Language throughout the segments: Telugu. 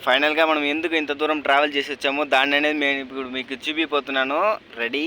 ఫైనల్గా మనం ఎందుకు ఇంత దూరం ట్రావెల్ చేసి వచ్చామో దాన్ని అనేది నేను ఇప్పుడు మీకు చూపిపోతున్నాను. రెడీ?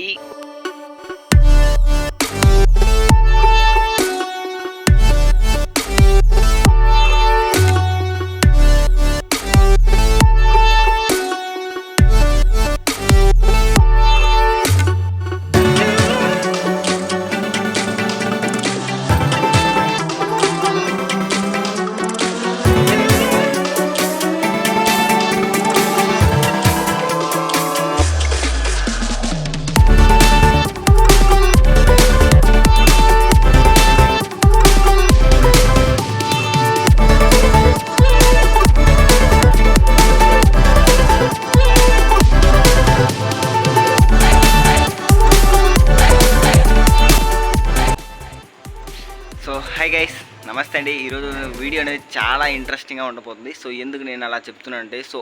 సో హాయ్ గైస్, నమస్తే అండి. ఈరోజు వీడియో అనేది చాలా ఇంట్రెస్టింగ్గా ఉండబోతుంది. సో ఎందుకు నేను అలా చెప్తున్నాను అంటే, సో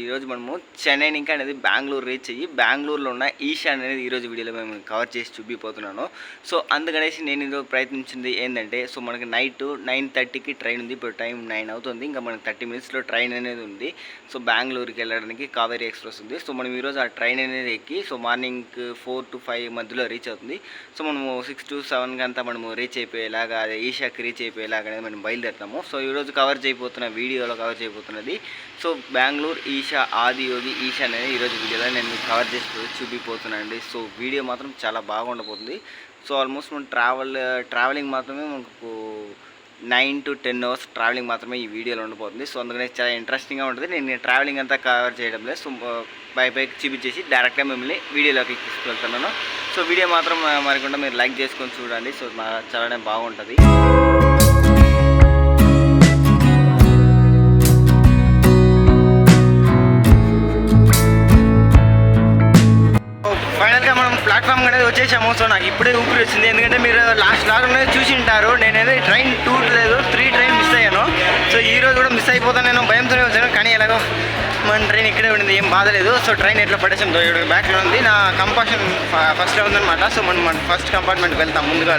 ఈరోజు మనము చెన్నై ఇంకా అనేది బెంగళూరు రీచ్ అయ్యి బెంగళూరులో ఉన్న ఈషా అనేది ఈరోజు వీడియోలో మేము కవర్ చేసి చూపిపోతున్నాను. సో అందుకనేసి నేను ఈరోజు ప్రయత్నించింది ఏంటంటే, సో మనకి నైట్ 9:30కి ట్రైన్ ఉంది. ఇప్పుడు టైం 9 అవుతుంది. ఇంకా మనకి 30 మినిట్స్లో ట్రైన్ అనేది ఉంది. సో బెంగళూరుకి వెళ్ళడానికి కావేరీ ఎక్స్ప్రెస్ ఉంది. సో మనం ఈరోజు ఆ ట్రైన్ అనేది ఎక్కి సో మార్నింగ్ 4 to 5 మధ్యలో రీచ్ అవుతుంది. సో మనము 6 to 7 అంతా మనము రీచ్ అయిపోయేలాగా, అదే ఈషాకి రీచ్ అయిపోయేలాగా అనేది మనం బయలుదేరుతాము. సో ఈరోజు కవర్ చేయబోతున్న వీడియోలో కవర్ చేయబోతున్నది సో బెంగళూరు ఈషా, ఆదియోగి ఈషా అనేది ఈరోజు వీడియోలో నేను కవర్ చేసి చూపిపోతున్నాను అండి. సో వీడియో మాత్రం చాలా బాగా ఉండబోతుంది. సో ఆల్మోస్ట్ మనం ట్రావెలింగ్ మాత్రమే మనకు 9 to 10 అవర్స్ ట్రావెలింగ్ మాత్రమే ఈ వీడియోలో ఉండబోతుంది. సో అందుకనే చాలా ఇంట్రెస్టింగ్గా ఉంటుంది. నేను ట్రావెలింగ్ అంతా కవర్ చేయడం లేదు. సో పైకి చూపించేసి డైరెక్ట్గా మిమ్మల్ని వీడియోలోకి తీసుకెళ్తున్నాను. సో వీడియో మాత్రం మరికుండా మీరు లైక్ చేసుకొని చూడండి. సో చాలానే బాగుంటుంది. ఫైనల్గా మనం ప్లాట్ఫామ్ అనేది వచ్చేసాము. సో నాకు ఇప్పుడే ఊపిరి వచ్చింది. ఎందుకంటే మీరు లాస్ట్ లాగా చూసి ఉంటారు, నేనైతే ట్రైన్ 2 లేదు 3 ట్రైన్ మిస్ అయ్యాను. సో ఈరోజు కూడా మిస్ అయిపోతాను నేను భయంతోనే వచ్చాను. కానీ ఎలాగో మన ట్రైన్ ఇక్కడే ఉండింది, ఏం బాధ లేదు. సో ట్రైన్ ఎట్లా పడేసాం బ్యాక్లో ఉంది. నా కంపార్ట్మెంట్ ఫస్ట్లో ఉందన్నమాట. సో మనం ఫస్ట్ కంపార్ట్మెంట్కి వెళ్తాం ముందుగా.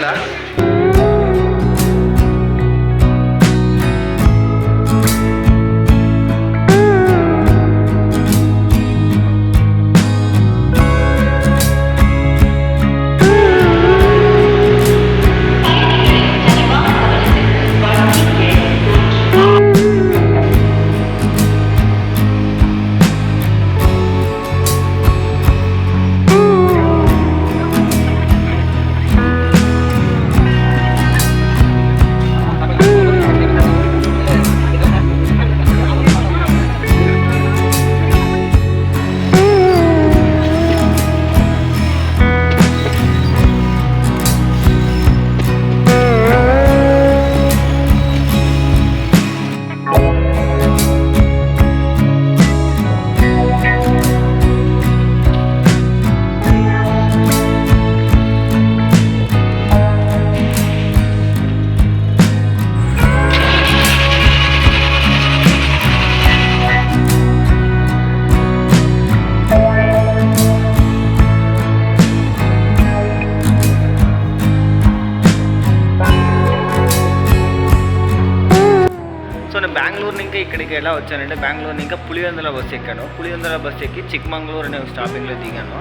బెంగళూరు ఇంకా ఇక్కడికి ఎలా వచ్చానంటే, బెంగళూరు ఇంకా పులివెందుల బస్సు ఎక్కాను. పులివెందుల బస్సు ఎక్కి చిక్మంగళూరు అనే స్టాపింగ్లో దిగాను.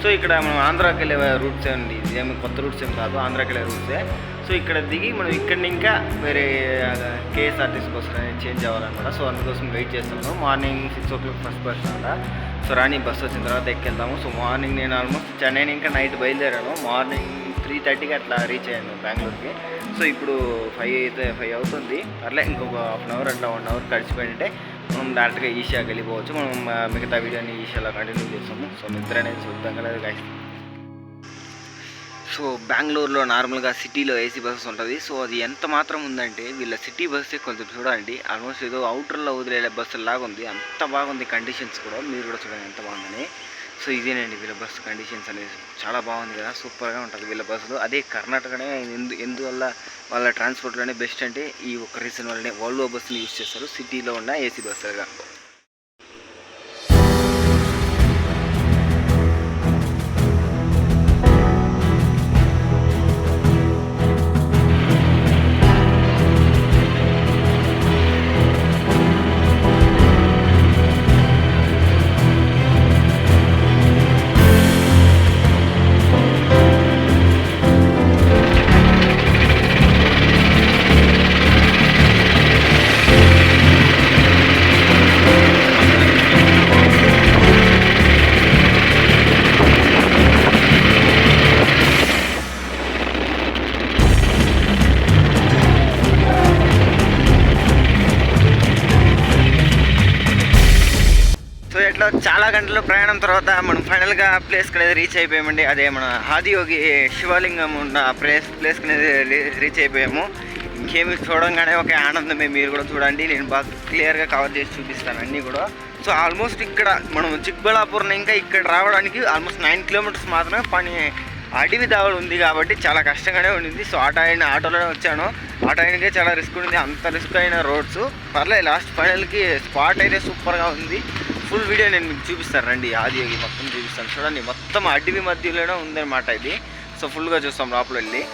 సో ఇక్కడ మనం ఆంధ్రాకి వెళ్ళే రూట్సే ఉంది. ఇదేమి కొత్త రూట్స్ ఏం కాదు, ఆంధ్రాకి వెళ్ళే రూట్సే. సో ఇక్కడ దిగి మనం ఇక్కడిని ఇంకా వేరే కేఎస్ఆర్టీసీ బస్సు అనేది చేంజ్ అవ్వాలన్నమాట. సో అందుకోసం వెయిట్ చేస్తాము. మార్నింగ్ 6 o'clock ఫస్ట్ బస్ అంట. సో రాని బస్సు వచ్చిన తర్వాత ఎక్కెళ్తాము. సో మార్నింగ్ నేను ఆల్మోస్ట్ చెన్నై ఇంకా నైట్ బయలుదేరాను. మార్నింగ్ 3:30కి అట్లా రీచ్ అయ్యాను బెంగళూరుకి. సో ఇప్పుడు 5 అవుతుంది. అట్లా ఇంకొక 1/2 hour అట్లా 1 hour గడిచిపోయింటే మనం డైరెక్ట్గా ఈషాకి వెళ్ళిపోవచ్చు. మనం మిగతా వీడియోని ఈషాలో కంటిన్యూ చేస్తాము. సో నిద్ర అనేది చూద్దాం కదా గైస్. సో బెంగళూరులో నార్మల్గా సిటీలో ఏసీ బస్సెస్ ఉంటుంది. సో అది ఎంత మాత్రం ఉందంటే, వీళ్ళ సిటీ బస్సే కొంచెం చూడండి, ఆల్మోస్ట్ ఏదో అవుటర్లో వదిలే బస్సు లాగా ఉంది. అంత బాగుంది కండిషన్స్ కూడా, మీరు కూడా చూడండి ఎంత బాగుందని. సో ఇదేనండి వీళ్ళ బస్సు కండిషన్స్ అనేది, చాలా బాగుంది కదా, సూపర్గా ఉంటుంది వీళ్ళ బస్సులు. అదే కర్ణాటకనే ఎందువల్ల వాళ్ళ ట్రాన్స్పోర్ట్లోనే బెస్ట్ అంటే ఈ ఒక్క రీజన్ వల్లనే వోల్వో బస్సులు యూజ్ చేస్తారు సిటీలో ఉన్న ఏసీ బస్సులుగా. ఇట్లా చాలా గంటల ప్రయాణం తర్వాత మనం ఫైనల్గా ప్లేస్కి అనేది రీచ్ అయిపోయామండి. అదే మన ఆదియోగి శివలింగం ఉన్న ప్లేస్కి అనేది రీచ్ అయిపోయాము. ఇంకేమి చూడంగానే ఒక ఆనందమే. మీరు కూడా చూడండి, నేను బాగా క్లియర్గా కవర్ చేసి చూపిస్తాను అన్నీ కూడా. సో ఆల్మోస్ట్ ఇక్కడ మనం చిక్బళ్ళాపూర్ ఇంకా ఇక్కడ రావడానికి ఆల్మోస్ట్ 9 కిలోమీటర్స్ మాత్రమే పని. అడవి దావలు ఉంది కాబట్టి చాలా కష్టంగానే ఉండింది. సో ఆటోలోనే వచ్చాను. ఆటో అయినకే చాలా రిస్క్ ఉంది, అంత రిస్క్ అయిన రోడ్స్ పర్లేదు. లాస్ట్ ఫైనల్కి స్పాట్ అయితే సూపర్గా ఉంది. ఫుల్ వీడియో నేను మీకు చూపిస్తాను రండి. ఆదియోగి మొత్తం చూపిస్తాను చూడండి. మొత్తం అడవి మధ్యలోనే ఉందన్నమాట ఇది. సో ఫుల్గా చూస్తాం లోపల వెళ్ళి.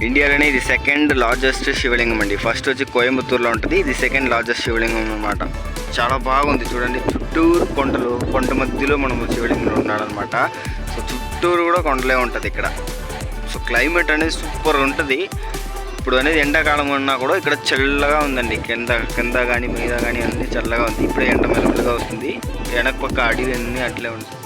ఇండియాలోనే ఇది సెకండ్ లార్జెస్ట్ శివలింగం అండి. ఫస్ట్ వచ్చి కోయంబత్తూరులో ఉంటుంది, ఇది సెకండ్ లార్జెస్ట్ శివలింగం అనమాట. చాలా బాగుంది చూడండి. చుట్టూరు కొండలు, కొండ మధ్యలో మనం శివలింగం ఉన్నాడనమాట. సో చుట్టూరు కూడా కొండలే ఉంటుంది ఇక్కడ. సో క్లైమేట్ అనేది సూపర్ ఉంటుంది. ఇప్పుడు అనేది ఎండాకాలం ఉన్నా కూడా ఇక్కడ చల్లగా ఉందండి. కింద కానీ మీద కానీ అన్నీ చల్లగా ఉంది. ఇప్పుడే ఎండ మెల్లగా వస్తుంది. వెనక పక్క అడవి అన్నీ అట్లే ఉంటుంది.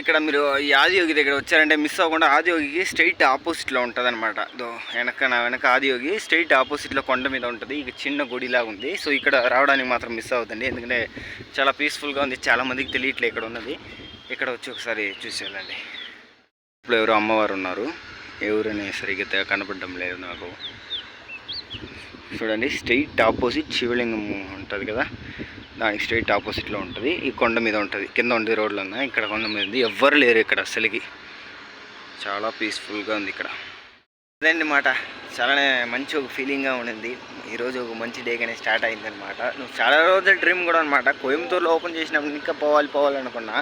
ఇక్కడ మీరు ఈ ఆదియోగి దగ్గర వచ్చారంటే మిస్ అవ్వకుండా. ఆదియోగికి స్ట్రైట్ ఆపోజిట్లో ఉంటుంది అనమాట. వెనక ఆదియోగి స్ట్రైట్ ఆపోజిట్లో కొండ మీద ఉంటుంది. ఇక చిన్న గుడిలాగా ఉంది. సో ఇక్కడ రావడానికి మాత్రం మిస్ అవుతుంది, ఎందుకంటే చాలా పీస్ఫుల్గా ఉంది. చాలా మందికి తెలియట్లే ఇక్కడ ఉన్నది. ఇక్కడ వచ్చి ఒకసారి చూసి వెళ్ళండి. ఇప్పుడు ఎవరు అమ్మవారు ఉన్నారు, ఎవరనే సరిగ్గా కనపడడం లేదు నాకు. చూడండి, స్ట్రైట్ ఆపోజిట్ శివలింగం ఉంటుంది కదా, దానికి స్ట్రైట్ ఆపోజిట్లో ఉంటుంది. ఈ కొండ మీద ఉంటుంది, కింద ఉంటుంది రోడ్లు ఉన్నాయి. ఇక్కడ కొండ మీద ఉంది, ఎవ్వరు లేరు ఇక్కడ అసలుకి. చాలా పీస్ఫుల్గా ఉంది ఇక్కడ. అదండి మాట, చాలానే మంచి ఒక ఫీలింగ్గా ఉండింది. ఈరోజు ఒక మంచి డే కానీ స్టార్ట్ అయిందనమాట. నువ్వు చాలా రోజుల డ్రీమ్ కూడా అనమాట. కోయంబత్తూరులో ఓపెన్ చేసినప్పుడు ఇంకా పోవాలనుకున్నా.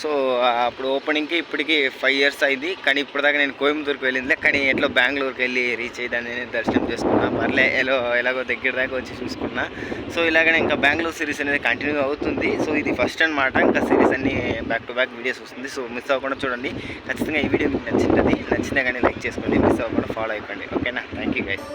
సో అప్పుడు ఓపెనింగ్కి ఇప్పటికి 5 years అయింది. కానీ ఇప్పటిదాకా నేను కోయంబత్తూరుకి వెళ్ళిందిలే. కానీ ఎట్లా బెంగళూరుకి వెళ్ళి రీచ్ అయ్యిందని నేను దర్శనం చేసుకున్నా. పర్లే ఎలాగో దగ్గర దాకా వచ్చి చూసుకున్నా. సో ఇలాగనే ఇంకా బెంగళూరు సిరీస్ అనేది కంటిన్యూ అవుతుంది. సో ఇది ఫస్ట్ అనమాట. ఇంకా సిరీస్ అన్ని బ్యాక్ టు బ్యాక్ వీడియోస్ వస్తుంది. సో మిస్ అవ్వకుండా చూడండి. ఖచ్చితంగా ఈ వీడియో మీకు నచ్చింది. నచ్చినా కానీ లైక్ చేసుకోండి, మిస్ అవ్వకుండా ఫాలో అయిపోండి. ఓకేనా? Thank you guys.